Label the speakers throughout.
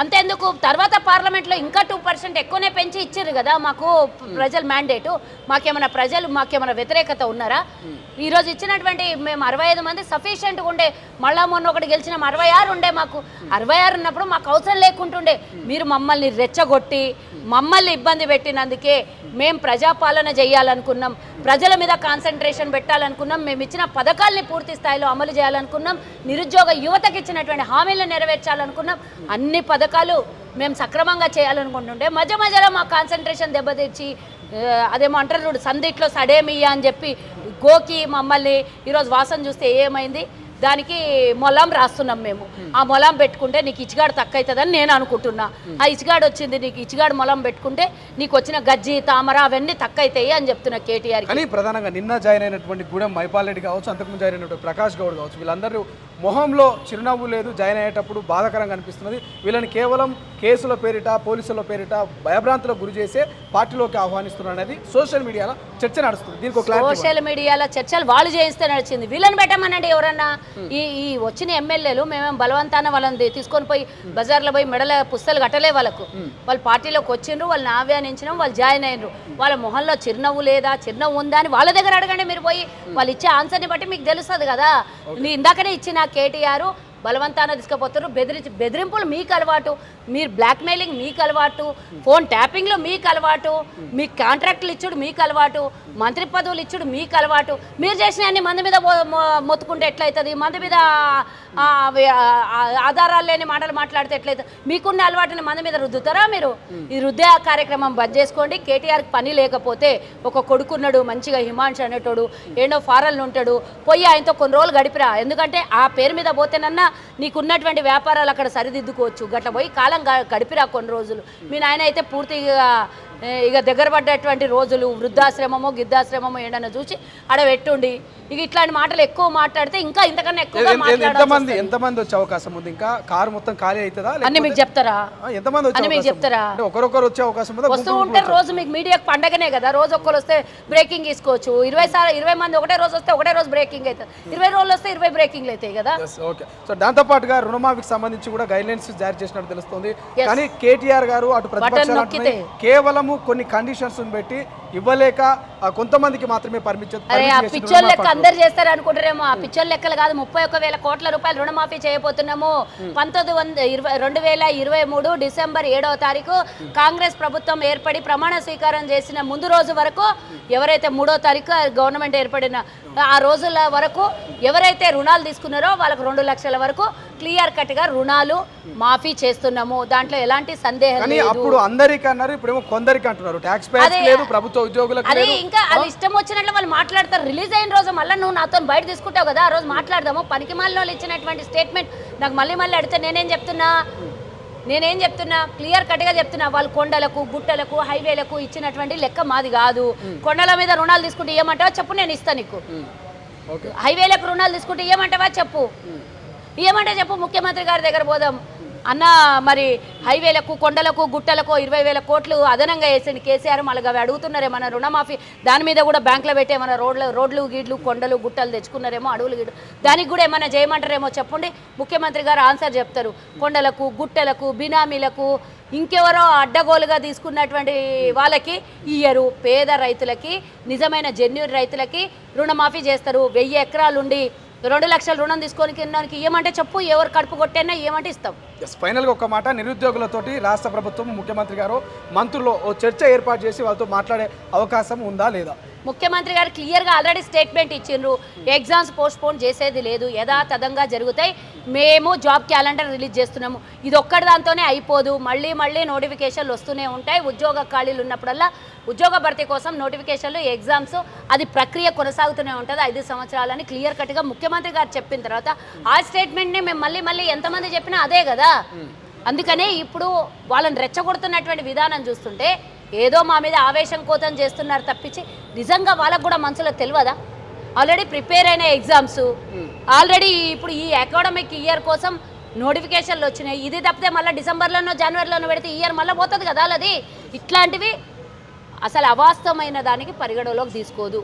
Speaker 1: అంతేందుకు తర్వాత పార్లమెంట్లో ఇంకా 2% ఎక్కువనే పెంచి ఇచ్చారు కదా మాకు ప్రజల మ్యాండేటు. మాకేమైనా వ్యతిరేకత ఉన్నారా? ఈరోజు ఇచ్చినటువంటి మేము 65 మంది సఫిషియెంట్గా ఉండే. మళ్ళా మొన్న ఒకటి గెలిచిన 66 ఉండే. మాకు 66 ఉన్నప్పుడు మాకు అవసరం లేకుంటుండే. మీరు మమ్మల్ని రెచ్చగొట్టి మమ్మల్ని ఇబ్బంది పెట్టినందుకే మేము ప్రజాపాలన చేయాలనుకున్నాం, ప్రజల మీద కాన్సన్ట్రేషన్ పెట్టాలనుకున్నాం, మేము ఇచ్చిన పథకాల్ని పూర్తి స్థాయిలో అమలు చేయాలనుకున్నాం, నిరుద్యోగ యువతకి ఇచ్చినటువంటి హామీలను నెరవేర్చాలనుకున్నాం. అన్ని పథకాలు మేము సక్రమంగా చేయాలనుకుంటుంటే మధ్యలో మా కాన్సన్ట్రేషన్ దెబ్బతీర్చి అదేమో అంటారు చూడు, సందిట్లో సడేమియ్య అని చెప్పి గోకి మమ్మల్ని ఈరోజు వాసన చూస్తే ఏమైంది? దానికి మొలం రాస్తున్నాం మేము. ఆ మొలం పెట్టుకుంటే నీకు ఇచ్చిగాడు తక్కువ అవుతుందని నేను అనుకుంటున్నా. ఆ ఇచ్చిగాడు వచ్చింది, నీకు ఇచ్చిగాడు మొలం పెట్టుకుంటే నీకు వచ్చిన గజ్జి తామర అవన్నీ తక్కువ అవుతాయి అని చెప్తున్నా కేటీఆర్.
Speaker 2: కానీ ప్రధానంగా నిన్న జాయిన్ అయినటువంటి గూడెం మైపాల్ రెడ్డి కావచ్చు, అంతకుముందు జాయిన్ అయినటువంటి ప్రకాష్ గౌడ్ కావచ్చు, వీళ్ళందరూ మొహంలో చిరునవ్వు లేదు. జాయిన్ అయ్యేటప్పుడు బాధాకరంగా అనిపిస్తున్నది. వీళ్ళని కేవలం కేసుల పేరిట, పోలీసుల పేరిట భయభ్రాంతులకు గురి చేసే పార్టీలోకి ఆహ్వానిస్తున్నారు అనేది సోషల్ మీడియాలో చర్చ నడుస్తుంది. దీనికి ఒక
Speaker 1: సోషల్ మీడియాలో చర్చలు వాళ్ళు చేయిస్తే నడిచింది. వీళ్ళని పెట్టమనండి ఎవరన్నా. ఈ వచ్చిన ఎమ్మెల్యేలు మేమేం బలవంతాన వాళ్ళని తీసుకొని పోయి బజార్లో పోయి మెడల పుస్తలు కట్టలే వాళ్ళకు. వాళ్ళు పార్టీలోకి వచ్చిండ్రు, వాళ్ళని ఆహ్వానించడం, వాళ్ళు జాయిన్ అయినరు. వాళ్ళ మొహంలో చిరునవ్వు లేదా, చిరునవ్వు ఉందా అని వాళ్ళ దగ్గర అడగండి మీరు పోయి. వాళ్ళు ఇచ్చే ఆన్సర్ని బట్టి మీకు తెలుస్తుంది కదా. నేను ఇందాకనే ఇచ్చిన కేటీఆర్ బలవంతాన తీసుకుపోతారు. బెదిరింపులు మీకు అలవాటు, మీరు బ్లాక్మెయిలింగ్ మీకు అలవాటు, ఫోన్ ట్యాపింగ్లో మీకు అలవాటు, మీకు కాంట్రాక్టులు ఇచ్చుడు మీకు అలవాటు, మంత్రి పదవులు ఇచ్చుడు మీకు అలవాటు. మీరు చేసిన అన్ని మంది మీద మొత్తుకుంటే ఎట్లయితుంది? మంది మీద ఆధారాలు లేని మాటలు మాట్లాడితే ఎట్లయితుంది? మీకున్న అలవాటుని మంది మీద రుద్దుతారా మీరు? ఈ రుద్దే కార్యక్రమం బంద్ చేసుకోండి. కేటీఆర్కి పని లేకపోతే ఒక కొడుకున్నాడు మంచిగా, హిమాంష్ అనేటోడు, ఏండో ఫారెన్లో ఉంటాడు, పోయి ఆయనతో కొన్ని రోజులు గడిపిరా. ఎందుకంటే ఆ పేరు మీద పోతేనన్నా నీకున్నటువంటి వ్యాపారాలు అక్కడ సరిదిద్దుకోవచ్చు. గట్ల పోయి కాలం గడిపిరా కొన్ని రోజులు. మీ నాయన అయితే పూర్తిగా ఇక దగ్గర పడ్డటువంటి రోజులు వృద్ధాశ్రమమో గిద్ధాశ్రమమో ఏంటన్నా చూసి ఆడ పెట్టుండి. ఇక ఇట్లాంటి మాటలు ఎక్కువ మాట్లాడితే ఇంకా ఇంతకన్నా ఎక్కువ
Speaker 2: ఎంతమంది వచ్చే అవకాశం ఉంది? ఇంకా కారు మొత్తం ఖాళీ అవుతుందా?
Speaker 1: అన్ని మీకు చెప్తారా?
Speaker 2: ఎంతమంది
Speaker 1: మీకు చెప్తారా?
Speaker 2: ఒకరొకరు వచ్చే అవకాశం
Speaker 1: వస్తూ ఉంటారు. రోజు మీకు మీడియాకి పండగనే కదా. రోజు ఒక్కరు వస్తే బ్రేకింగ్ తీసుకోవచ్చు. 20 మంది ఒకటే రోజు వస్తే ఒకటే రోజు బ్రేకింగ్ అవుతుంది. 20 రోజులు వస్తే 20 బ్రేకింగ్లు అవుతాయి కదా.
Speaker 2: ఓకే. సో దాంతో పాటుగా రుణమాఫీకి సంబంధించి కూడా గైడ్ లైన్స్ జారీ చేసినట్టు తెలుస్తుంది. కానీ కేటీఆర్ గారు అటు ప్రతిపక్షాలు కేవలం కొన్ని కండిషన్స్ పెట్టి ఇవ్వలేక కొంతమందికి మాత్రమే
Speaker 1: పిచ్చోళ్ళ లెక్క అందరు చేస్తారు అనుకుంటారేమో. ఆ పిచ్చోళ్ళ లెక్కలు కాదు. 31,000 కోట్ల రూపాయలు రుణమాఫీ చేయబోతున్నాము. 2023 డిసెంబర్ 7వ తారీఖు కాంగ్రెస్ ప్రభుత్వం ఏర్పడి ప్రమాణ స్వీకారం చేసిన ముందు రోజు వరకు, ఎవరైతే 3వ తారీఖు గవర్నమెంట్ ఏర్పడిన ఆ రోజుల వరకు ఎవరైతే రుణాలు తీసుకున్నారో వాళ్ళకు 2 లక్షల వరకు క్లియర్ కట్గా రుణాలు మాఫీ చేస్తున్నాము. దాంట్లో ఎలాంటి సందేహం లేదు.
Speaker 2: అప్పుడు అందరికీ అన్నారు, ఇప్పుడేమో కొందరికి అంటున్నారు. ట్యాక్స్ పేయర్స్ లేదు, ప్రభుత్వ ఉద్యోగులకు
Speaker 1: అదే ఇంకా అది ఇష్టం వచ్చినట్లు వాళ్ళు మాట్లాడతారు. రిలీజ్ అయిన రోజు మళ్ళీ నువ్వు నాతో బయట తీసుకుంటావు కదా, ఆ రోజు మాట్లాడదాము. పనికి మళ్ళీ వాళ్ళు ఇచ్చినటువంటి స్టేట్మెంట్ నాకు మళ్ళీ అడిగితే నేనేం చెప్తున్నా క్లియర్ కట్గా చెప్తున్నా. వాళ్ళు కొండలకు, గుట్టలకు, హైవేలకు ఇచ్చినటువంటి లెక్క మాది కాదు. కొండల మీద రుణాలు తీసుకుంటే ఏమంటావా చెప్పు, నేను ఇస్తాను నీకు. హైవేలకు రుణాలు తీసుకుంటే ఏమంటావా చెప్పు, ఏమంటే చెప్పు. ముఖ్యమంత్రి గారి దగ్గర పోదాం అన్న. మరి హైవేలకు, కొండలకు, గుట్టలకు 20,000 కోట్లు అదనంగా వేసింది కేసీఆర్. మళ్ళీ అవి అడుగుతున్నారేమన్నా రుణమాఫీ దాని మీద కూడా బ్యాంకులో పెట్టి ఏమైనా రోడ్లు గీడ్లు, కొండలు గుట్టలు తెచ్చుకున్నారేమో, అడవులు గీడు దానికి కూడా ఏమైనా చేయమంటారేమో చెప్పండి. ముఖ్యమంత్రి గారు ఆన్సర్ చెప్తారు. కొండలకు, గుట్టలకు, బినామీలకు, ఇంకెవరో అడ్డగోలుగా తీసుకున్నటువంటి వాళ్ళకి ఇయ్యరు. పేద రైతులకి, నిజమైన జెన్యూన్ రైతులకి రుణమాఫీ చేస్తారు. 1000 ఎకరాలుండి 2 లక్షల రుణం తీసుకొని కిందానికి ఏమంటే చెప్పు, ఎవరు కడుపు కొట్టైనా ఏమంటే ఇస్తాం.
Speaker 2: ఫైనల్గా ఒక మాట, నిరుద్యోగులతోటి రాష్ట్ర ప్రభుత్వం, ముఖ్యమంత్రి గారు, మంత్రులు ఓ చర్చ ఏర్పాటు చేసి వాళ్ళతో మాట్లాడే అవకాశం ఉందా లేదా?
Speaker 1: ముఖ్యమంత్రి గారు క్లియర్గా ఆల్రెడీ స్టేట్మెంట్ ఇచ్చిండ్రు. ఎగ్జామ్స్ పోస్ట్పోన్ చేసేది లేదు, యథాతథంగా జరుగుతాయి. మేము జాబ్ క్యాలెండర్ రిలీజ్ చేస్తున్నాము. ఇది ఒక్కటి దాంతోనే అయిపోదు. మళ్ళీ నోటిఫికేషన్లు వస్తూనే ఉంటాయి. ఉద్యోగ ఖాళీలు ఉన్నప్పుడల్లా ఉద్యోగ భర్తీ కోసం నోటిఫికేషన్లు, ఎగ్జామ్స్, అది ప్రక్రియ కొనసాగుతూనే ఉంటుంది 5 సంవత్సరాలని క్లియర్ కట్గా ముఖ్యమంత్రి గారు చెప్పిన తర్వాత ఆ స్టేట్మెంట్ని మేము మళ్ళీ ఎంతమంది చెప్పినా అదే కదా. అందుకనే ఇప్పుడు వాళ్ళని రెచ్చగొడుతున్నటువంటి విధానం చూస్తుంటే ఏదో మా మీద ఆవేశం కోతం చేస్తున్నారు తప్పించి నిజంగా వాళ్ళకు కూడా మనసులో తెలియదా? ఆల్రెడీ ప్రిపేర్ అయిన ఎగ్జామ్స్, ఆల్రెడీ ఇప్పుడు ఈ అకాడమిక్ ఇయర్ కోసం నోటిఫికేషన్లు వచ్చినాయి. ఇది తప్పితే మళ్ళీ డిసెంబర్లోనో జనవరిలోనో పెడితే ఈ ఇయర్ మళ్ళీ పోతుంది కదా. అది ఇట్లాంటివి అసలు అవాస్తవమైన దానికి పరిగణలోకి తీసుకోదు.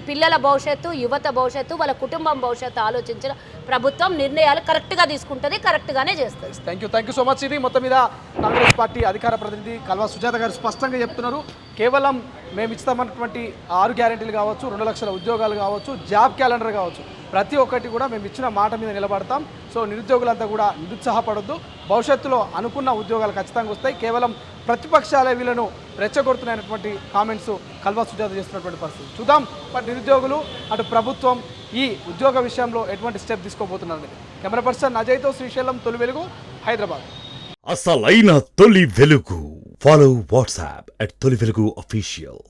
Speaker 1: పిల్లల భవిష్యత్తు, యువత భవిష్యత్తు, వాళ్ళ కుటుంబం భవిష్యత్తు ఆలోచించిన ప్రభుత్వం నిర్ణయాలు కరెక్ట్గా తీసుకుంటుంది, కరెక్ట్గానే చేస్తుంది.
Speaker 2: Thank you so much. ఇది మొత్తం మీద కాంగ్రెస్ పార్టీ అధికార ప్రతినిధి కల్వా సుజాత గారు స్పష్టంగా చెప్తున్నారు. కేవలం మేము ఇస్తామన్నటువంటి 6 గ్యారెంటీలు కావచ్చు, 2 లక్షల ఉద్యోగాలు కావచ్చు, జాబ్ క్యాలెండర్ కావచ్చు, ప్రతి ఒక్కటి కూడా మేము ఇచ్చిన మాట మీద నిలబడతాం. సో నిరుద్యోగులంతా కూడా నిరుత్సాహపడొద్దు. భవిష్యత్తులో అనుకున్న ఉద్యోగాలు ఖచ్చితంగా వస్తాయి. కేవలం ప్రతిపక్షాలే వీళ్ళను రెచ్చగొడుతున్నటువంటి కామెంట్స్ కల్వా సుజాత చేస్తున్నటువంటి పరిస్థితి చూద్దాం. బట్ నిరుద్యోగులు అటు ప్రభుత్వం ఈ ఉద్యోగ విషయంలో ఎటువంటి స్టెప్ తీసుకోబోతున్నారు. కెమెరా పర్సన్ అజయ్తో శ్రీశైలం, తొలి వెలుగు, హైదరాబాద్.
Speaker 3: అసలైన తొలి వెలుగు. ఫాలో వాట్సాప్ @తొలి వెలుగు official.